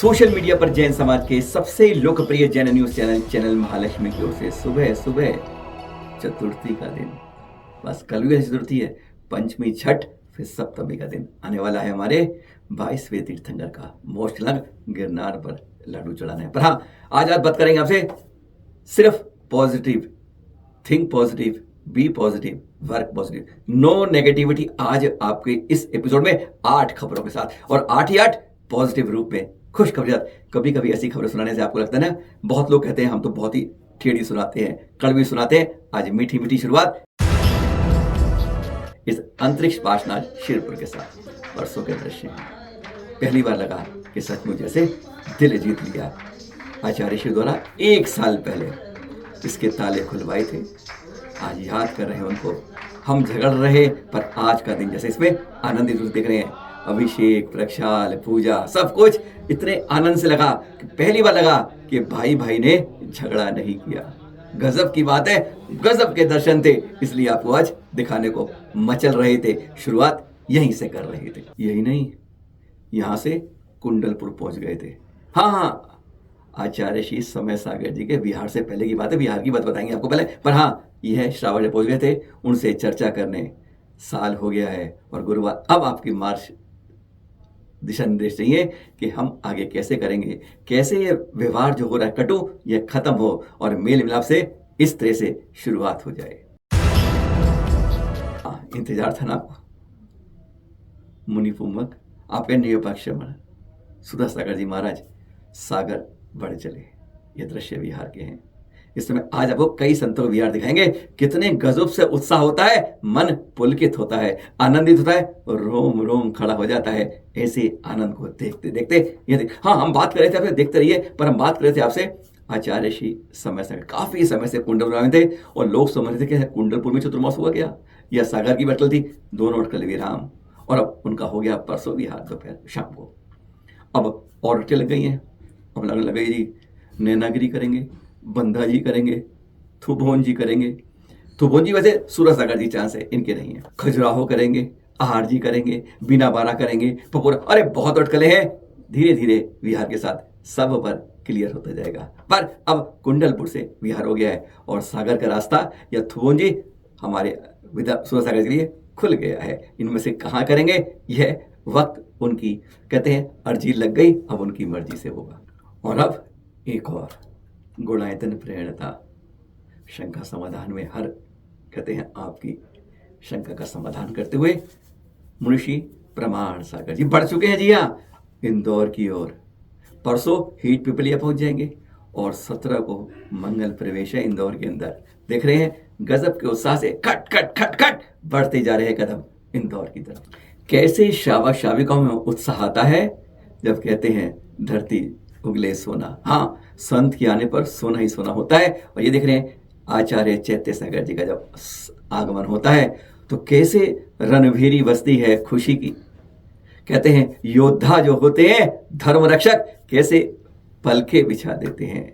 Social media पर जैन समाज के सबसे लोकप्रिय जैन न्यूज चैनल महालक्ष्मी की ओर से सुबह सुबह चतुर्थी का दिन, बस कल भी चतुर्थी है, पंचमी छठ फिर सप्तमी का दिन आने वाला है। हमारे 22वें तीर्थंकर का मोस्ट लंग गिरनार पर लड्डू चढ़ाना है। पर हाँ, आज बात करेंगे आपसे सिर्फ positive, think positive, be positive, work positive, no negativity. आज आपके इस एपिसोड में 8 खबरों के साथ, और 8 ही 8 पॉजिटिव रूप में खुश खबरें। कभी कभी ऐसी खबरें सुनाने से आपको लगता है ना, बहुत लोग कहते हैं हम तो बहुत ही टेढ़ी सुनाते हैं, कड़वी सुनाते हैं। आज मीठी मीठी शुरुआत इस अंतरिक्ष पाशनाथ शिरपुर के साथ। परसों के दृश्य पहली बार लगा कि सचमुच जैसे दिल जीत लिया। आचार्य श्री द्वारा 1 साल पहले इसके ताले खुलवाए थे। आज याद कर रहे हैं उनको, हम झगड़ रहे पर आज का दिन जैसे इसमें आनंदित देख रहे हैं। अभिषेक, प्रक्षाल, पूजा, सब कुछ इतने आनंद से लगा कि पहली बार लगा कि भाई भाई ने झगड़ा नहीं किया। गजब की बात है, गजब के दर्शन थे, इसलिए आपको आज दिखाने को मचल रहे थे। शुरुआत यहीं से कर रहे थे। यही नहीं, यहां से कुंडलपुर पहुंच गए थे। हाँ, आचार्य श्री समय सागर जी के बिहार से पहले की बात है, बिहार की बात बताएंगे आपको पहले। पर हाँ, यह श्रावण पहुंच गए थे, उनसे चर्चा करने। साल हो गया है और गुरुवार अब आपकी मार्च दिशा निर्देश चाहिए कि हम आगे कैसे करेंगे, कैसे ये व्यवहार जो हो रहा है कटु ये खत्म हो और मेल मिलाप से इस तरह से शुरुआत हो जाए। इंतजार था ना आपको। मुनि पुमक आपके निरपेक्ष सुधा सागर जी महाराज सागर बढ़ चले। ये दृश्य बिहार के हैं। इस समय आज आपको कई संतों का विहार दिखाएंगे। कितने गजब से उत्साह होता है, मन पुलकित होता है, आनंदित होता है, रोम रोम खड़ा हो जाता है ऐसे आनंद को देखते देखते। ये हाँ, हम बात कर रहे थे, आपसे देखते रहिए, पर हम बात कर रहे थे आपसे आचार्य श्री समय सागर काफी समय से कुंडलपुर में थे और लोग समझ रहे थे कि कुंडलपुर में चतुर्मास हुआ क्या, या सागर की बटल थी, दोनों अटकल विराम। और अब उनका हो गया परसों विहार दोपहर शाम को। अब और लग गई हैं, अब लगने लगे जी नैनागिरी करेंगे, बंधा जी करेंगे, थुभोन जी करेंगे। थुभोन जी वैसे सूरज सागर जी चांस है, इनके नहीं है। खजुराहो करेंगे, आहार जी करेंगे, बिना बारा करेंगे, पपुरा, अरे बहुत अटकले हैं। धीरे धीरे विहार के साथ सब पर क्लियर होता जाएगा। पर अब कुंडलपुर से विहार हो गया है और सागर का रास्ता या थुभोन जी हमारे सूरज सागर के लिए खुल गया है। इनमें से कहाँ करेंगे यह वक्त उनकी, कहते हैं अर्जी लग गई, अब उनकी मर्जी से होगा। और अब एक और गुणायतन प्रेरणता, शंका समाधान में हर, कहते हैं आपकी शंका का समाधान करते हुए मुनिषी प्रमाण सागर जी बढ़ चुके हैं। जी हाँ, इंदौर की ओर परसों हीट पिपलिया पहुंच जाएंगे और 17 को मंगल प्रवेश है इंदौर के अंदर। देख रहे हैं गजब के उत्साह से खट खट खट खट बढ़ते जा रहे हैं कदम इंदौर की तरफ। कैसे शावक शाविकाओं में उत्साह आता है जब कहते हैं धरती उगले सोना। हाँ, संत के आने पर सोना ही सोना होता है। और ये देख रहे हैं आचार्य चैत्य सागर जी का जब आगमन होता है तो कैसे रणभेरी बसती है खुशी की। कहते हैं योद्धा जो होते हैं धर्म रक्षक कैसे पलके बिछा देते हैं,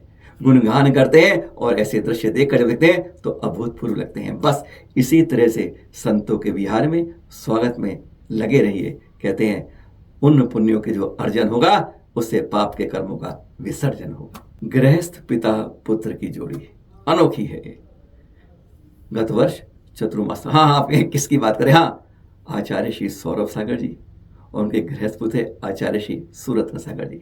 गुणगान करते हैं, और ऐसे दृश्य देखकर जब देखते हैं तो अभूतपूर्व लगते हैं। बस इसी तरह से संतों के विहार में स्वागत में लगे रहिए। कहते हैं उन पुण्यों के जो अर्जन होगा उससे पाप के कर्मों का विसर्जन होगा। गृहस्थ पिता पुत्र की जोड़ी अनोखी है। गत वर्ष चतुर्मास, हाँ आप किसकी बात करें, हाँ आचार्य श्री सौरभ सागर जी और उनके गृहस्थ पुत्र आचार्य श्री सूरत्न सागर जी।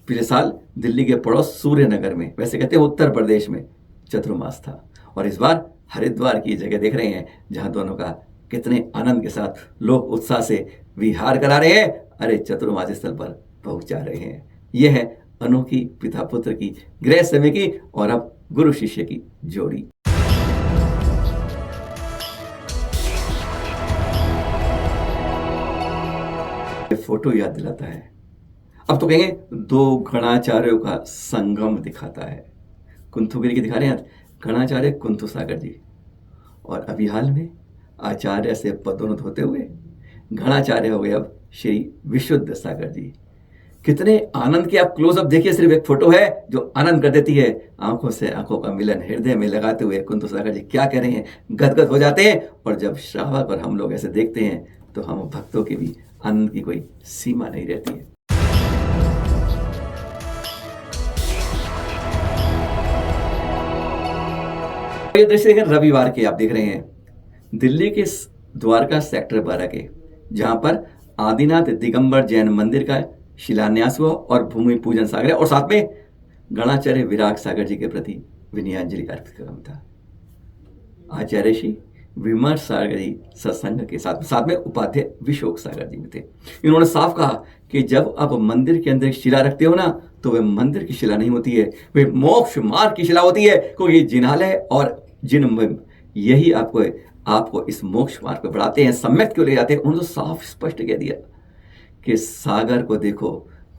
पिछले साल दिल्ली के पड़ोस सूर्यनगर में, वैसे कहते हैं उत्तर प्रदेश में चतुर्मास था, और इस बार हरिद्वार की जगह देख रहे हैं जहां दोनों का कितने आनंद के साथ लोग उत्साह से विहार करा रहे हैं। अरे चतुर्मास स्थल पर पहुंचा रहे हैं। यह है अनोखी पिता पुत्र की, गृह समय की, और अब गुरु शिष्य की जोड़ी। फोटो याद दिलाता है, अब तो कहेंगे 2 गणाचार्यों का संगम दिखाता है। कुंथुगिरी की दिखा रहे हैं गणाचार्य कुंथु सागर जी, और अभी हाल में आचार्य से पदोन्नत होते हुए गणाचार्य हो गए अब श्री विशुद्ध सागर जी। कितने आनंद के आप क्लोजअप देखिए, सिर्फ एक फोटो है जो आनंद कर देती है। आंखों से आंखों का मिलन हृदय में लगाते हुए कुंतु सागर जी क्या कह रहे हैं, गदगद हो जाते हैं। और जब श्रावक और हम लोग ऐसे देखते हैं तो हम भक्तों की भी आनंद की कोई सीमा नहीं रहती है। ये दृश्य देखें रविवार के, आप देख रहे हैं दिल्ली के द्वारका सेक्टर 12 के, जहां पर आदिनाथ दिगंबर जैन मंदिर का शिलान्यास हुआ और भूमि पूजन सागर और साथ में गणाचार्य विराग सागर जी के प्रति विनयाञ्जलि अर्पित करना था। आचार्य श्री विमर्श सागर जी सत्संग के साथ में उपाध्याय विशोक सागर जी में थे। इन्होंने साफ कहा कि जब आप मंदिर के अंदर शिला रखते हो ना, तो वह मंदिर की शिला नहीं होती है, वह मोक्ष मार्ग की शिला होती है, क्योंकि जिन्हालय और जिन यही आपको इस मोक्ष मार्ग पर बढ़ाते हैं, सम्यक क्यों ले जाते हैं। उन्होंने तो साफ स्पष्ट कह दिया कि सागर को देखो,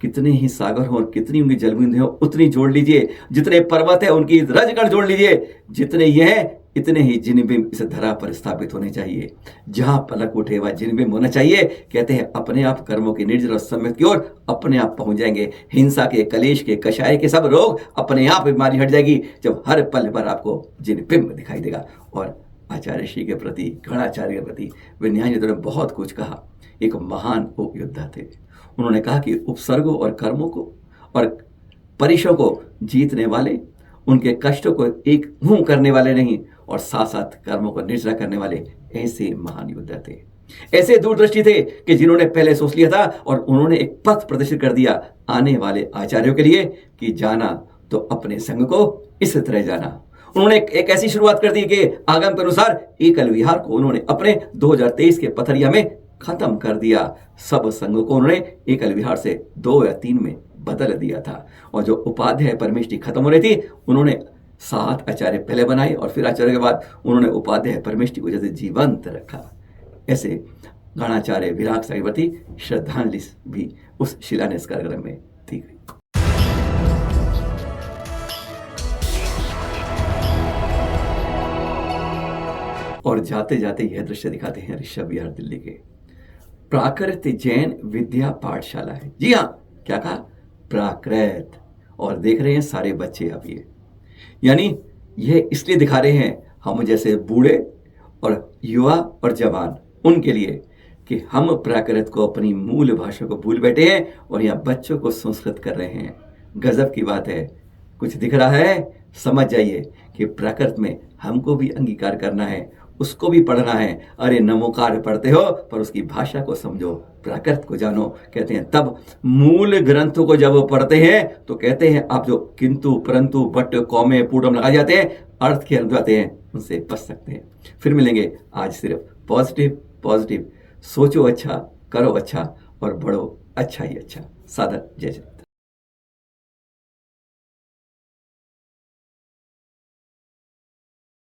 कितने ही सागर हो और कितनी उनकी जलबूंदें हो उतनी जोड़ लीजिए, जितने पर्वत है उनकी रजगढ़ जोड़ लीजिए, जितने ये हैं इतने ही जिनबिंब इस धरा पर स्थापित होने चाहिए। जहां पलक उठे वह जिनबिंब होना चाहिए। कहते हैं अपने आप कर्मों की निर्जर और सम्यक की ओर अपने आप पहुंच जाएंगे। हिंसा के, कलेश के, कषाय के सब रोग अपने आप बीमारी हट जाएगी जब हर पल पर आपको जिनबिंब दिखाई देगा। और आचार्य श्री के प्रति, गणाचार्य के प्रति विनयान्वित ने बहुत कुछ कहा। एक महान उपयोद्धा थे। उन्होंने कहा कि उपसर्गों और कर्मों को और परिशों को जीतने वाले, उनके कष्टों को एक मुंह करने वाले नहीं, और साथ साथ कर्मों को निर्जरा करने वाले ऐसे महान योद्धा थे। ऐसे दूरदृष्टि थे कि जिन्होंने पहले सोच लिया था और उन्होंने एक पथ प्रदर्शित कर दिया आने वाले आचार्यों के लिए कि जाना तो अपने संग को इस तरह जाना। उन्होंने एक ऐसी शुरुआत कर दी कि आगम के अनुसार एकल विहार को उन्होंने अपने 2023 के पथरिया में खत्म कर दिया। सब संघों को उन्होंने एकल विहार से 2 या 3 में बदल दिया था। और जो उपाध्याय परमेष्टि खत्म हो रही थी, उन्होंने 7 आचार्य पहले बनाए और फिर आचार्य के बाद उन्होंने उपाध्याय परमेष्टि को जैसे जीवंत रखा। ऐसे गणाचार्य विराग सागर के प्रति श्रद्धांजलि भी उस शिलान्यास कार्यक्रम में दी गई। और जाते जाते यह दृश्य दिखाते हैं ऋषभ विहार दिल्ली के। प्राकृत जैन विद्या पाठशाला है। जी हाँ, क्या कहा? प्राकृत। और देख रहे हैं सारे बच्चे अब यानी यह इसलिए दिखा रहे हैं हम जैसे बूढ़े और युवा और जवान उनके लिए कि हम प्राकृत को, अपनी मूल भाषा को भूल बैठे हैं और यहाँ बच्चों को संस्कृत कर रहे हैं। गजब की बात है। कुछ दिख रहा है, समझ जाइए कि प्राकृत में हमको भी अंगीकार करना है, उसको भी पढ़ना है। अरे नमोकार पढ़ते हो पर उसकी भाषा को समझो, प्राकृत को जानो। कहते हैं तब मूल ग्रंथों को जब पढ़ते हैं तो कहते हैं आप जो किंतु, परंतु, बट, कौमे, पूर्वम लगाए जाते हैं, अर्थ के अर्थ जाते हैं, उनसे बच सकते हैं। फिर मिलेंगे। आज सिर्फ पॉजिटिव पॉजिटिव सोचो, अच्छा करो, अच्छा और बढ़ो अच्छा ही अच्छा। सादर जय जय।